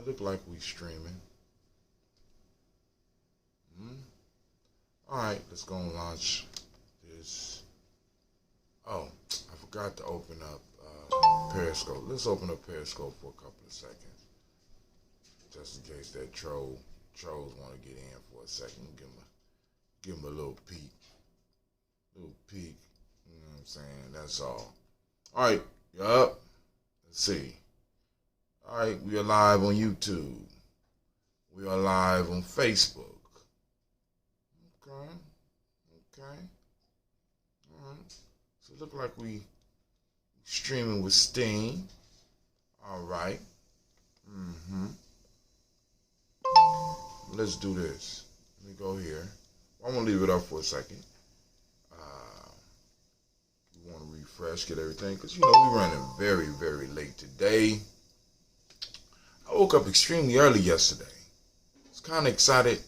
look like we streaming. Alright, let's go and launch this. Oh, I forgot to open up Periscope. Let's open up Periscope for a couple of seconds. Just in case that trolls want to get in for a second. Give them a little peek. You know what I'm saying? That's all. Alright, yup. Let's see. Alright, we are live on YouTube. We are live on Facebook. Okay. Alright. So it look like we streaming with Steam. Alright. Let's do this. Let me go here. I'm gonna leave it up for a second. We want to refresh, get everything, because we're running very, very late today. I woke up extremely early yesterday. I was kind of excited,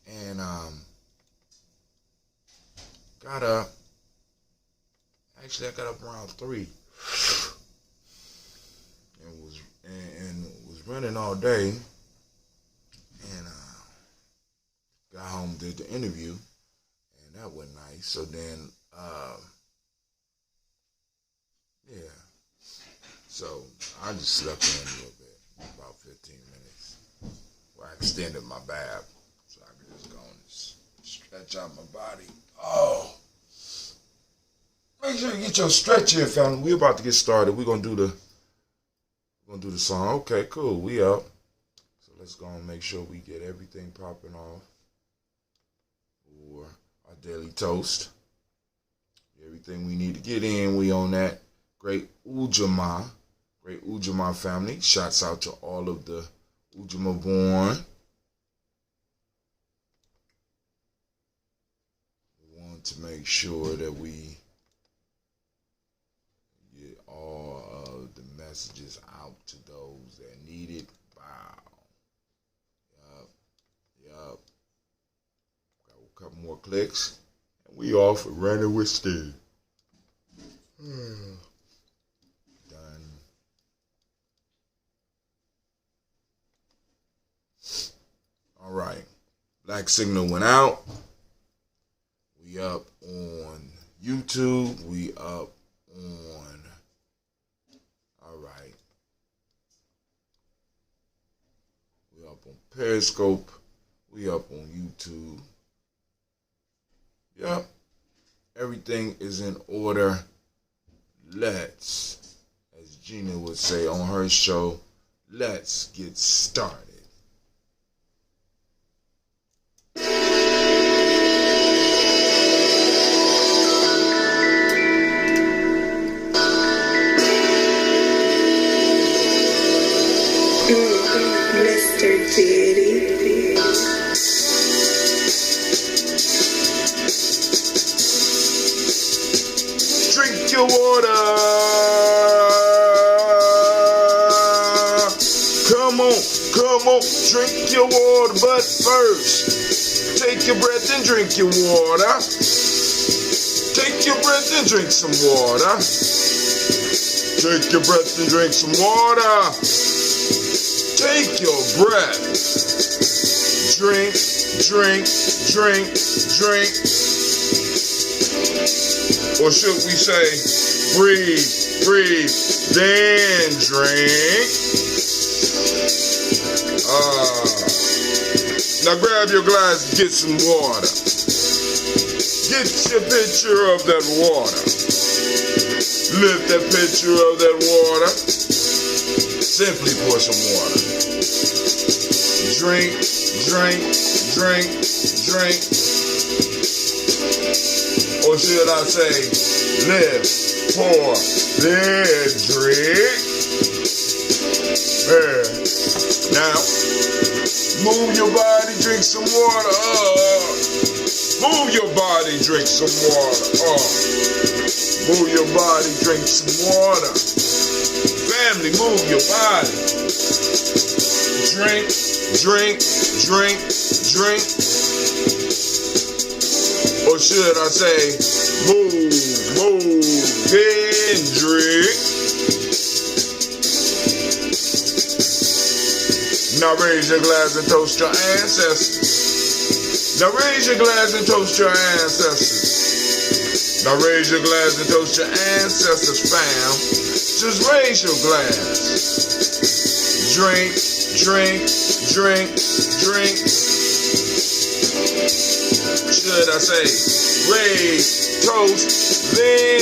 and got up. Actually, I got up around 3, and was running all day, and got home, did the interview, and that went nice. So then, so I just slept in a little bit, about 15 minutes. Where I extended my bath, so I could just go and stretch out my body. Oh, make sure you get your stretch in, family. We're about to get started. We're gonna do the song. Okay, cool. We up. So let's go and make sure we get everything popping off for our daily toast. Everything we need to get in, we on that. Great Ujamaa family. Shouts out to all of the Ujamaa born. We want to make sure that we get all of the messages out to those that need it. Wow. Yup. Got a couple more clicks, and we off and running with Steve. Done. All right. Black signal went out. We up on YouTube. We up on. All right. We up on Periscope. We up on YouTube. Yep. Everything is in order. Let's, as Gina would say on her show, let's get started. Mr. Diddy. Drink your water. Come on, drink your water. But first, take your breath and drink your water. Take your breath and drink some water. Take your breath and drink some water. Take your breath. Drink. Or should we say, breathe, then drink. Now grab your glass and get some water. Get your picture of that water. Lift that picture of that water. Simply pour some water. Drink. Or should I say, lift, pour, then drink. Now, move your body, drink some water. Move your body, drink some water. Move your body, drink some water. Family, move your body. Drink. Or should I say, move, then drink. Now raise your glass and toast your ancestors. Now raise your glass and toast your ancestors. Now raise your glass and toast your ancestors, fam. Just raise your glass. Drink, drink, drink, drink. Should I say, raise, toast, then.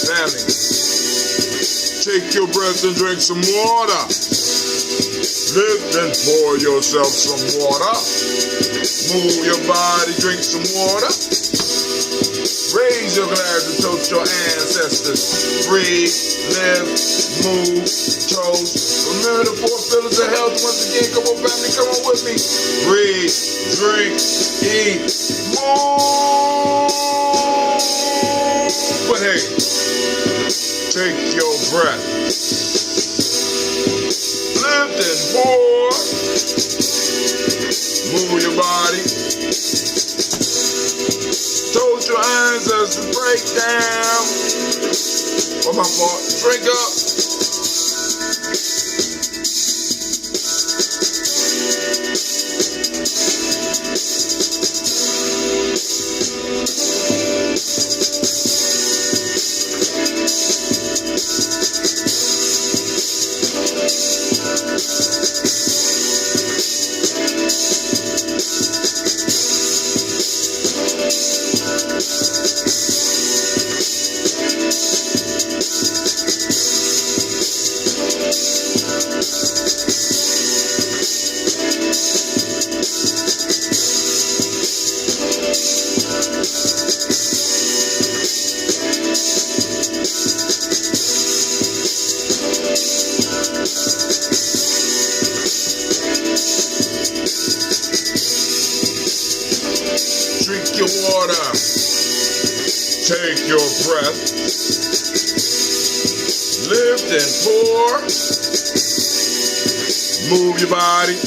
Family, take your breath and drink some water. Lift and pour yourself some water. Move your body, drink some water. Raise your glass and toast your ancestors. Breathe, live, move, toast. Remember the 4 pillars of health. Once again, come on, family, come on with me. Breathe, drink, eat, move. But hey, take your breath. Lift and pour. Move your body. Toast your ancestors, break down. Oh, my fault. Drink up. Drink your water. Take your breath. Lift and pour. Move your body.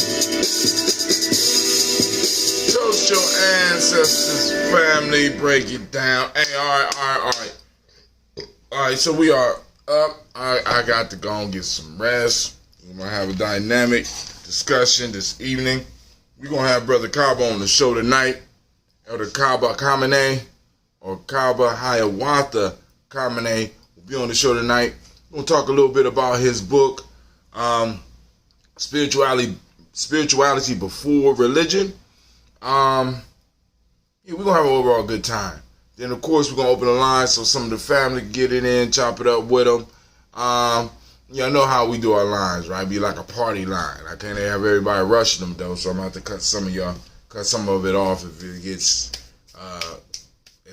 Toast your ancestors, family. Break it down. Hey, all right. All right, so we are up. I got to go and get some rest. We're going to have a dynamic discussion this evening. We're going to have Brother Kaba on the show tonight. Elder Kaba Kamene, or Kaba Hiawatha Kamene, will be on the show tonight. We're going to talk a little bit about his book, Spirituality Before Religion. We're going to have an overall good time. Then, of course, we're going to open the line so some of the family can get it in, chop it up with them. Y'all know how we do our lines, right? Be like a party line. I can't have everybody rushing them, though, so I'm going to have to cut some of it off if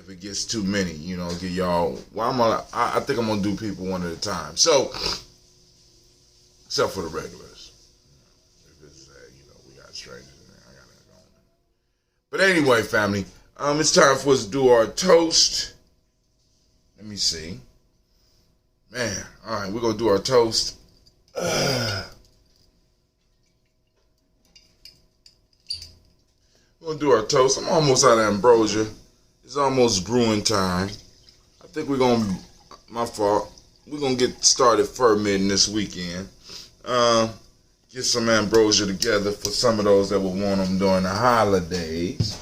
it gets too many, get y'all. Well, I think I'm gonna do people one at a time. So, except for the regulars, if it's we got strangers in there, I gotta go. But anyway, family, it's time for us to do our toast. Let me see, man. All right, we're gonna do our toast. We're gonna do our toast. I'm almost out of ambrosia. It's almost brewing time. I think my fault. We're gonna get started fermenting this weekend. Get some ambrosia together for some of those that will want them during the holidays.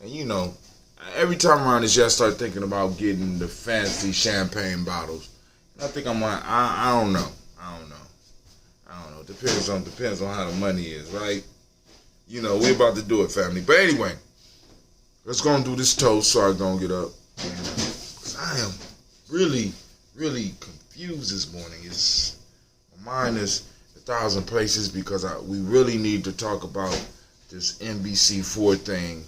And every time around this year I start thinking about getting the fancy champagne bottles. And I think I don't know. Depends on how the money is, right? We're about to do it, family. But anyway, let's go and do this toast so I don't get up. Because I am really, really confused this morning. My mind is 1,000 places because we really need to talk about this NBC4 thing.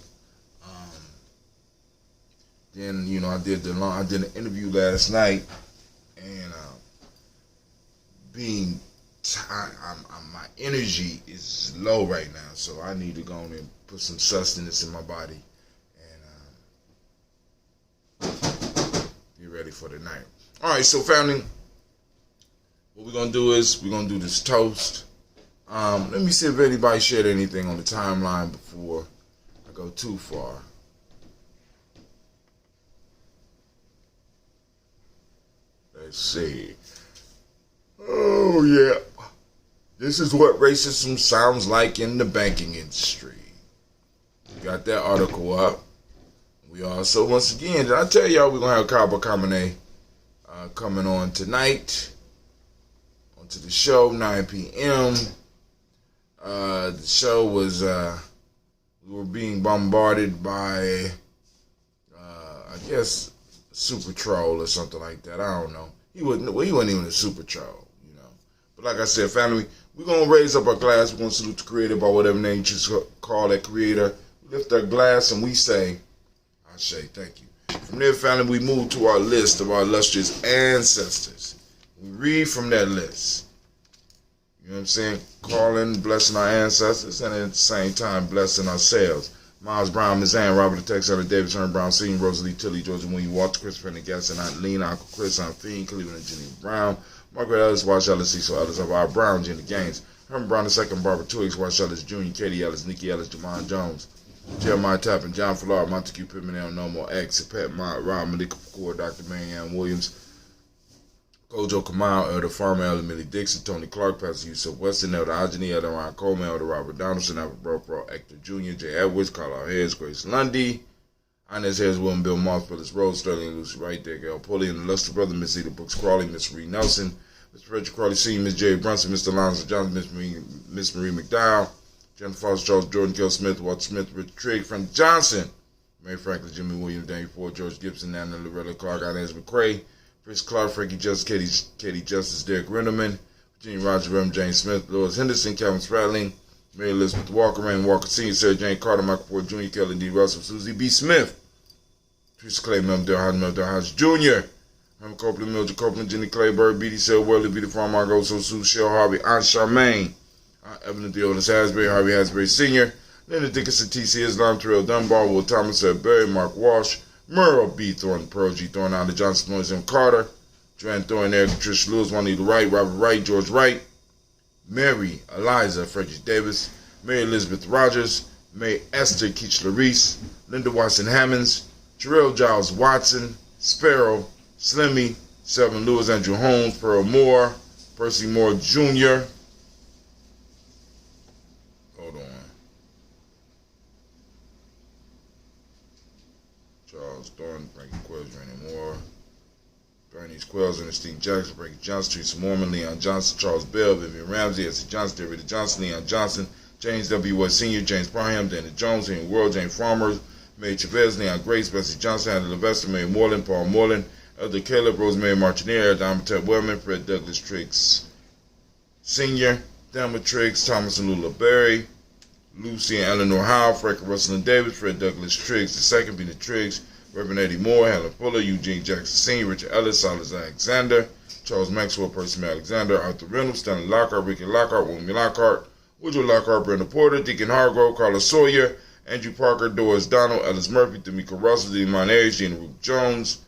Then, I did an interview last night, and my energy is low right now, so I need to go and put some sustenance in my body and be ready for the night. All right, so family, what we're gonna do is we're gonna do this toast. Let me see if anybody shared anything on the timeline before I go too far. Let's see. This is what racism sounds like in the banking industry. We got that article up. We also, once again, did I tell y'all we're going to have Kaba Kamene coming on tonight onto the show, 9 p.m. The show was, we were being bombarded by, I guess, super troll or something like that. I don't know. He wasn't even a super troll, you know. But like I said, family, we're going to raise up our glass. We're going to salute the creator by whatever name you just call that creator. We lift our glass and we say, I say thank you. From there, family, we move to our list of our illustrious ancestors. We read from that list. You know what I'm saying? Calling, blessing our ancestors, and at the same time, blessing ourselves. Miles Brown, Ms. Ann, Robert the Texas, Davis, Herman Brown, Sr., Rosalie Tilly, Georgia William, Walter, Christopher, and Gaston, Aunt Lena, Uncle Chris, Aunt Fiend, Cleveland, and Jenny Brown, Margaret Ellis, Wash Ellis, Cecil Ellis, of our Brown, Jenny Gaines, Herman Brown II, Barbara Twiggs, Wash Ellis Jr., Katie Ellis, Nikki Ellis, Jamon Jones, Jeremiah Tappan, John Fallard, Montague Pittman, El Nomo X, Pat Mott, Rob Malika Kapoor, Dr. Marianne Williams, Kojo Kamal, Elder Farmer, Elder Millie Dixon, Tony Clark, Pastor Yusuf Weston, Elder Ajani, Elder Ron Coleman, Elder Robert Donaldson, Albert Bro, Hector Jr., Jay Edwards, Carlisle Harris, Grace Lundy, Inez Harris, William Bill Moss, Phyllis Rose, Sterling Lucy Wright, there, Gail Pulley, and the Luster Brother, Miss Eda Brooks Crawley, Miss Reed Nelson, Mr. Frederick Crawley Sr., Miss Jerry Brunson, Mr. Alonzo Johnson, Miss Marie McDowell, Jennifer Foster, Charles Jordan, Kel Smith, Walter Smith, Richard Trigg, Frank Johnson, Mary Franklin, Jimmy Williams, Daniel Ford, George Gibson, Nana Loretta Clark, Inez McCrae, Chris Clark, Frankie Justice, Katie Justice, Derek Renderman, Virginia Roger, Rem James Smith, Lois Henderson, Calvin Spratling, Mary Elizabeth Walker, Raymond Walker Sr., Sarah Jane Carter, Michael Ford Jr., Kelly D. Russell, Susie B. Smith, Teresa Clay, Mel Hodge Jr., Herman Copeland, Mildred Copeland, Jenny Clayburg, B.D. Sale, Worley, B.D. Farm, Margot, Sue, Shell Harvey, Aunt Charmaine, Evelyn Theodis Hasbury, Harvey Hasbury Sr., Linda Dickinson, T.C. Islam, Terrell Dunbar, Will Thomas, Berry, Mark Walsh, Merle B. Thornton, Pearl G. Thornton, Alda Johnson, Noyes M. Carter, Joanne Thornton, Eric, Trish Lewis, Juanita Wright, Robert Wright, George Wright, Mary Eliza, Frederick Davis, Mary Elizabeth Rogers, May Esther Keachler Reese, Linda Watson Hammonds, Terrell Giles Watson, Sparrow, Slimmy, Selvin Lewis, Andrew Holmes, Pearl Moore, Percy Moore Jr., hold on, Charles Thornton, Frankie Quells, Randy Moore, Bernice Quells, Ernestine Jackson, Frankie Johnson, Teresa Mormon, Leon Johnson, Charles Bell, Vivian Ramsey, Essie Johnson, David Johnson, Leon Johnson, James W. West Sr., James Parham, Dana Jones, Henry World, James Farmer, May Chavez, Leon Grace, Bessie Johnson, Hannah Levester, Mary Moreland, Paul Moreland, Elder Caleb, Rosemary Martineer, Don Ted Wellman, Fred Douglas Triggs Sr., Thelma Triggs, Thomas and Lula Berry, Lucy and Eleanor Howe, Frank Russell and Davis, Fred Douglas Triggs II, Bina Triggs, Reverend Eddie Moore, Helen Fuller, Eugene Jackson Sr., Richard Ellis, Silas Alexander, Charles Maxwell, Percy Alexander, Arthur Reynolds, Stanley Lockhart, Ricky Lockhart, William Lockhart, Woodrow Lockhart, Brenda Porter, Deacon Hargrove, Carlos Sawyer, Andrew Parker, Doris Donald, Ellis Murphy, D'Amico Russell, Demon Ayers, Gina Ruth Jones,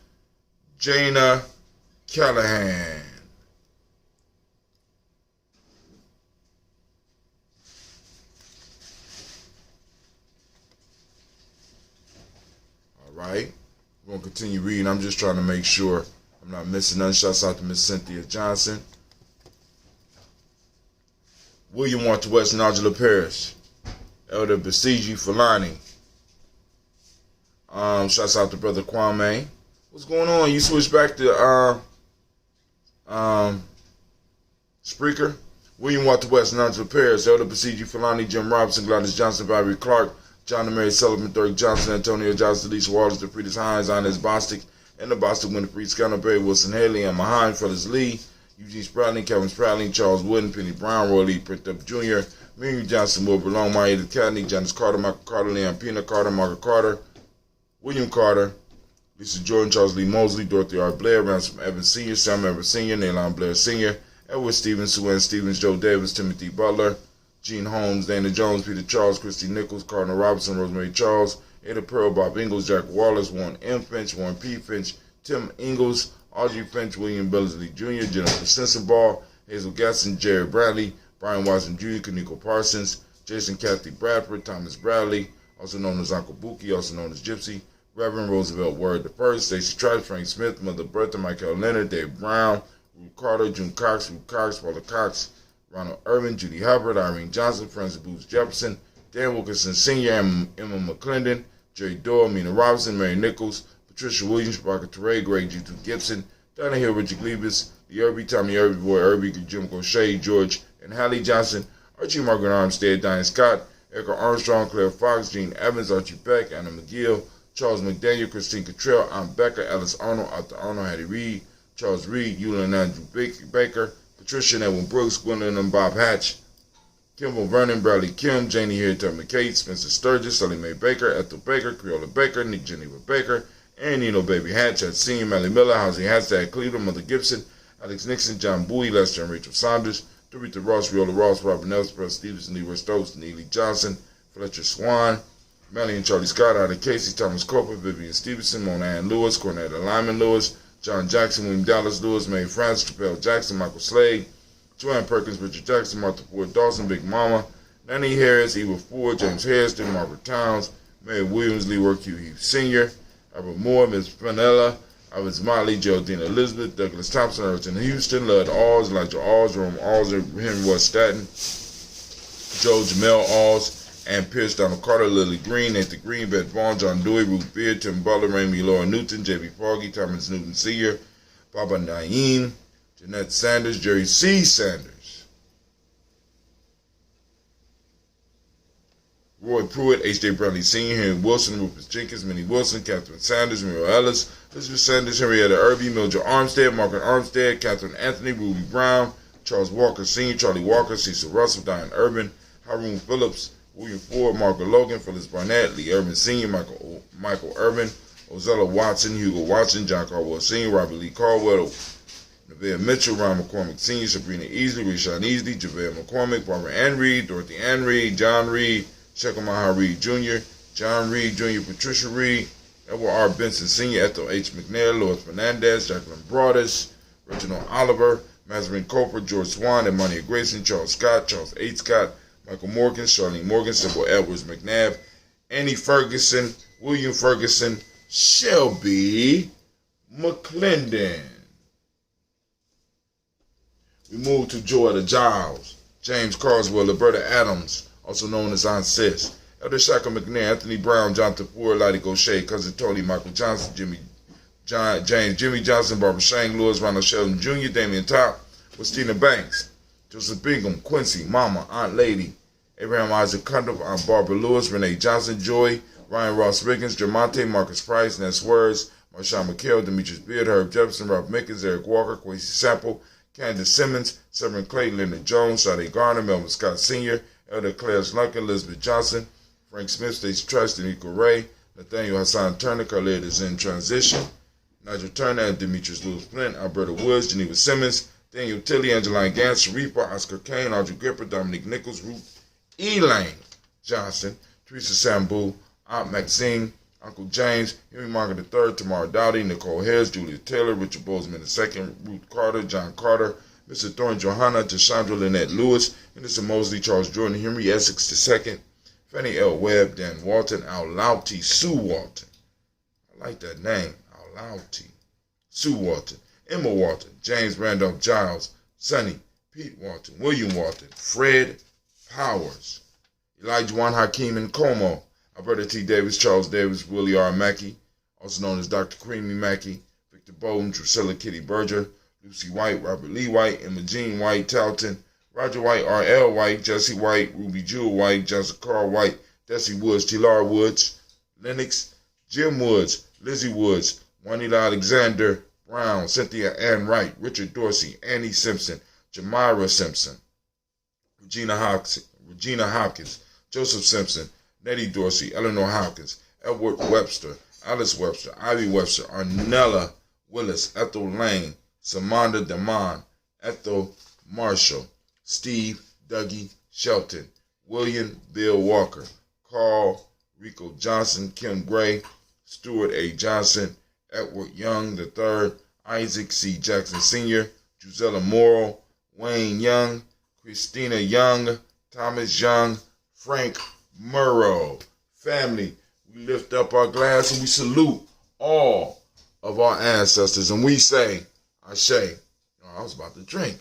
Jana Callahan. All right. We're going to continue reading. I'm just trying to make sure I'm not missing none. Shouts out to Miss Cynthia Johnson. William Walter West, Nigella Paris. Elder Basiji Fulani. Shouts out to Brother Kwame. What's going on? You switched back to Spreaker. William Walter West, Nigella Paris. Elder Basiji Fulani, Jim Robinson, Gladys Johnson, Valerie Clark, John and Mary Sullivan, Dirk Johnson, Antonio Johnson, Lisa Waters, DeFritas Hines, Inez Bostic, and the Bostic Winifred Scanner, Barry Wilson Haley, Emma Hine, Phyllis Lee, Eugene Spratling, Kevin Spratling, Charles Wooden, Penny Brown, Roy Lee Print Up Jr., Miriam Johnson, Wilbur Long, Maya Cadney, Janice Carter, Michael Carter, Leon Pina Carter, Margaret Carter, William Carter, Lisa Jordan, Charles Lee Mosley, Dorothy R. Blair, Ransom Evans Sr., Sam Evans Sr., Naylon Blair Sr., Edward Stevens, Sue Ann Stevens, Joe Davis, Timothy Butler, Gene Holmes, Dana Jones, Peter Charles, Christy Nichols, Cardinal Robinson, Rosemary Charles, Ada Pearl, Bob Ingalls, Jack Wallace, Warren M. Finch, Warren P. Finch, Tim Ingalls, Audrey Finch, William Billsley Jr., Jennifer Sensabaugh, Hazel Gatson, Jerry Bradley, Brian Watson Jr., Kaniko Parsons, Jason Kathy Bradford, Thomas Bradley, also known as Uncle Buki, also known as Gypsy, Reverend Roosevelt Word I, Stacey Tribe, Frank Smith, Mother Bertha, Michael Leonard, Dave Brown, Ruth Carter, June Cox, Ruth Cox, Paula Cox, Ronald Irvin, Judy Hubbard, Irene Johnson, Francis Booth Jefferson, Dan Wilkinson Sr., Emma McClendon, Jerry Doyle, Mina Robinson, Mary Nichols, Patricia Williams, Rebecca Teray, Greg G2 Gibson, Donna Hill, Richard Glebus, the Irby, Tommy Irby Boy, Irby, Jim Crochet, George and Hallie Johnson, Archie Margaret Armstead, Diane Scott, Erica Armstrong, Claire Fox, Gene Evans, Archie Beck, Anna McGill, Charles McDaniel, Christine Cottrell, Aunt Becca, Alice Arnold, Arthur Arnold, Hattie Reed, Charles Reed, Eula and Andrew Baker, Patricia and Edwin Brooks, Gwendolyn and Bob Hatch, Kimball Vernon, Bradley Kim, Janie Harriet McCade, Spencer Sturgis, Sally Mae Baker, Ethel Baker, Creola Baker, Nick Geneva Baker, and Nino Baby Hatch, at Senior, Melly Miller, Housing Hashtag Cleveland, Mother Gibson, Alex Nixon, John Bowie, Lester and Rachel Saunders, Dorita Ross, Riola Ross, Robert Nelson, Press Stevenson, Leroy Stokes, Neely Johnson, Fletcher Swan, Melly and Charlie Scott, Ida Casey, Thomas Coper, Vivian Stevenson, Mona Ann Lewis, Cornetta Lyman Lewis, John Jackson, William Dallas Lewis, Mae France, Chappelle Jackson, Michael Slade, Joanne Perkins, Richard Jackson, Martha Ford Dawson, Big Mama, Nanny Harris, Eva Ford, James Hairston, Margaret Towns, Mary Williams, Lee Work Hugh Heath Sr., Albert Moore, Ms. Panella, Evans Motley, Geraldine Elizabeth, Douglas Thompson, Everton Houston, Lud Alls, Elijah Alls, Rome Alls, Henry West Staten, Joe Jamel Alls, Ann Pierce, Donald Carter, Lily Green, Nathan Green, Beth Vaughn, John Dewey, Ruth Beard, Tim Butler, Ramey Laura Newton, J.B. Foggy, Thomas Newton Sr., Baba Naeem, Jeanette Sanders, Jerry C. Sanders, Roy Pruitt, H.J. Bradley Sr., Henry Wilson, Rufus Jenkins, Minnie Wilson, Catherine Sanders, Muriel Ellis, Elizabeth Sanders, Henrietta Irby, Mildred Armstead, Margaret Armstead, Catherine Anthony, Ruby Brown, Charles Walker Sr., Charlie Walker, Cecil Russell, Diane Urban, Haroon Phillips, William Ford, Margaret Logan, Phyllis Barnett, Lee Urban Sr., Michael Urban, Ozella Watson, Hugo Watson, John Caldwell Sr., Robert Lee Caldwell, Nevaeh Mitchell, Ron McCormick Sr., Sabrina Easley, Rashawn Easley, JaVale McCormick, Barbara Ann Reed, Dorothy Ann Reed, John Reed, Shekamaha Reed Jr., John Reed Jr., Patricia Reed, Edward R. Benson Sr., Ethel H. McNair, Lois Fernandez, Jacqueline Broadus, Reginald Oliver, Mazarin Coper, George Swan, Emmanuel Grayson, Charles Scott, Charles H. Scott, Michael Morgan, Charlene Morgan, Sybil Edwards McNabb, Annie Ferguson, William Ferguson, Shelby McClendon. We move to Joetta Giles, James Carswell, Roberta Adams, also known as Aunt Sis, Elder Shaka McNair, Anthony Brown, Jonathan Ford, Lottie Gaucher, Cousin Tony, Michael Johnson, James, Jimmy Johnson, Barbara Shang, Lewis, Ronald Sheldon Jr., Damian Top, Christina Banks, Joseph Bingham, Quincy, Mama, Aunt Lady, Abraham Isaac Cundiff, Aunt Barbara Lewis, Renee Johnson, Joy, Ryan Ross Riggins, Jermonte, Marcus Price, Ness Words, Marshawn McHale, Demetrius Beard, Herb Jefferson, Ralph Mickens, Eric Walker, Quincy Sample, Candace Simmons, Severin Clay, Leonard Jones, Sade Garner, Melvin Scott Sr., Elder Claire Slunkin, Elizabeth Johnson, Frank Smith, Stacey Trust, Nico Ray, Nathaniel Hassan Turner, Khalid is in transition, Nigel Turner, and Demetrius Lewis Flint, Alberta Woods, Geneva Simmons, Daniel Tilley, Angeline Gantz, Sharifa, Oscar Kane, Audrey Gripper, Dominique Nichols, Ruth Elaine Johnson, Teresa Sambu, Aunt Maxine, Uncle James, Henry Margaret III, Tamara Dowdy, Nicole Harris, Julia Taylor, Richard Bozeman II, Ruth Carter, John Carter, Mr. Thorne Johanna, Tashandra Lynette Lewis, Henderson Mosley, Charles Jordan, Henry Essex II, Fannie L. Webb, Dan Walton, Al Louty, Sue Walton. I like that name, Al Louty, Sue Walton, Emma Walton, James Randolph Giles, Sonny, Pete Walton, William Walton, Fred Powers, Elijah Juan Hakeem and Como, Alberta T. Davis, Charles Davis, Willie R. Mackey, also known as Dr. Creamy Mackey, Victor Bowden, Drusilla Kitty Berger, Lucy White, Robert Lee White, Emma Jean White, Talton, Roger White, R.L. White, Jesse White, Ruby Jewel White, Johnson Carl White, Desi Woods, Tilar Woods, Lennox, Jim Woods, Lizzie Woods, Juanita Alexander Brown, Cynthia Ann Wright, Richard Dorsey, Annie Simpson, Jamira Simpson, Regina Hopkins, Joseph Simpson, Nettie Dorsey, Eleanor Hopkins, Edward Webster, Alice Webster, Ivy Webster, Arnella Willis, Ethel Lane, Samanda Damon, Ethel Marshall, Steve Dougie Shelton, William Bill Walker, Carl Rico Johnson, Kim Gray, Stuart A. Johnson, Edward Young III, Isaac C. Jackson Sr., Gisella Morrow, Wayne Young, Christina Young, Thomas Young, Frank Murrow. Family, we lift up our glass and we salute all of our ancestors, and we say, Ashe. I was about to drink.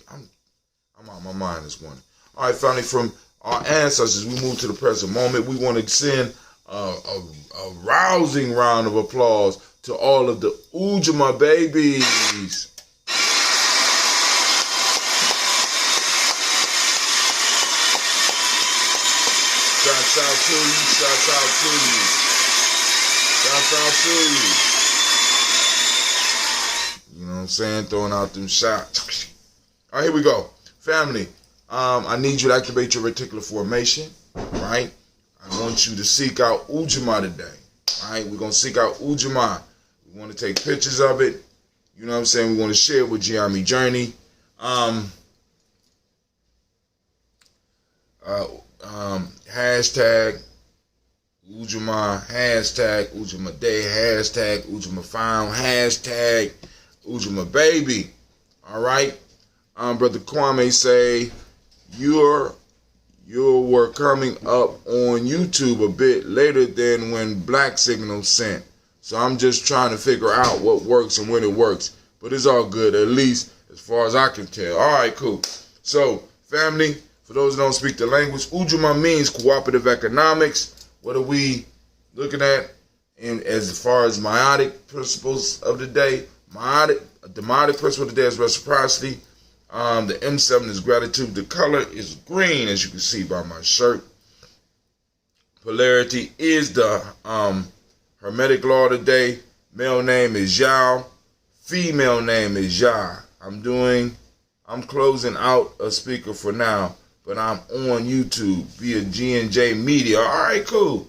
I'm out of my mind this morning. All right, family, from our ancestors, we move to the present moment. We want to send a rousing round of applause to all of the Ujamaa babies. Shouts out to you, shouts out to you. Shouts out to you. You know what I'm saying? Throwing out them shots. All right, here we go. Family, I need you to activate your reticular formation, right? I want you to seek out Ujamaa today, all right? We're going to seek out Ujamaa. We want to take pictures of it. You know what I'm saying? We want to share it with Gye-Nyame Journey. Hashtag Ujamaa, hashtag Ujamaa Day, hashtag Ujamaa Found, hashtag Ujamaa Baby. All right? Brother Kwame say, you were coming up on YouTube a bit later than when Black Signal sent. So I'm just trying to figure out what works and when it works. But it's all good, at least as far as I can tell. All right, cool. So, family, for those who don't speak the language, Ujamaa means cooperative economics. What are we looking at as far as meiotic principles of the day? The meiotic principle of the day is reciprocity. The M7 is gratitude. The color is green, as you can see by my shirt. Polarity is the Hermetic law of the day. Male name is Yao. Female name is Ya. I'm closing out a speaker for now, but I'm on YouTube via G&J Media. All right, cool.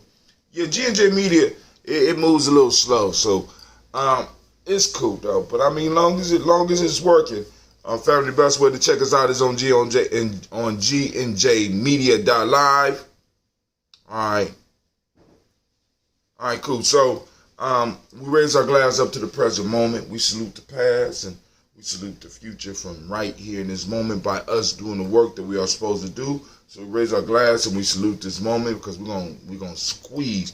Yeah, G&J Media, it moves a little slow, so it's cool though. But I mean, long as it's working. Family, the best way to check us out is on GNJmedia.live. All right, cool. So we raise our glass up to the present moment. We salute the past and we salute the future from right here in this moment by us doing the work that we are supposed to do. So we raise our glass and we salute this moment because we're gonna squeeze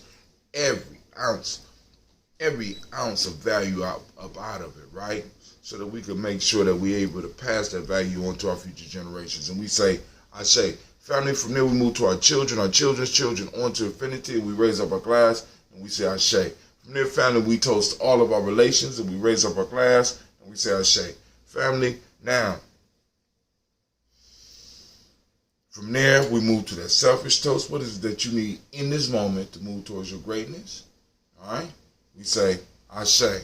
every ounce of value up out of it, right? So that we can make sure that we're able to pass that value on to our future generations. And we say, I say, family, from there we move to our children's children, on to infinity. We raise up our glass and we say, Ashe. From there, family, we toast all of our relations and we raise up our glass and we say, Ashe. Family, now, from there, we move to that selfish toast. What is it that you need in this moment to move towards your greatness? All right? We say, Ashe.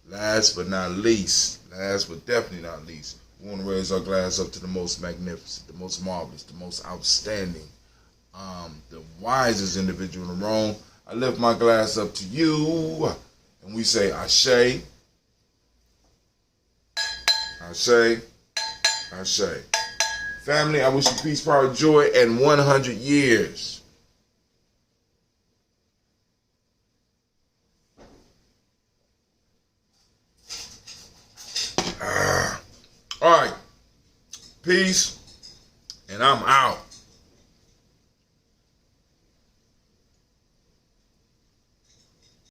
Last but definitely not least, we want to raise our glass up to the most magnificent, the most marvelous, the most outstanding, the wisest individual in the room. I lift my glass up to you, and we say, Ashe, Ashe, Ashe. Family, I wish you peace, power, joy, and 100 years. All right. Peace. And I'm out.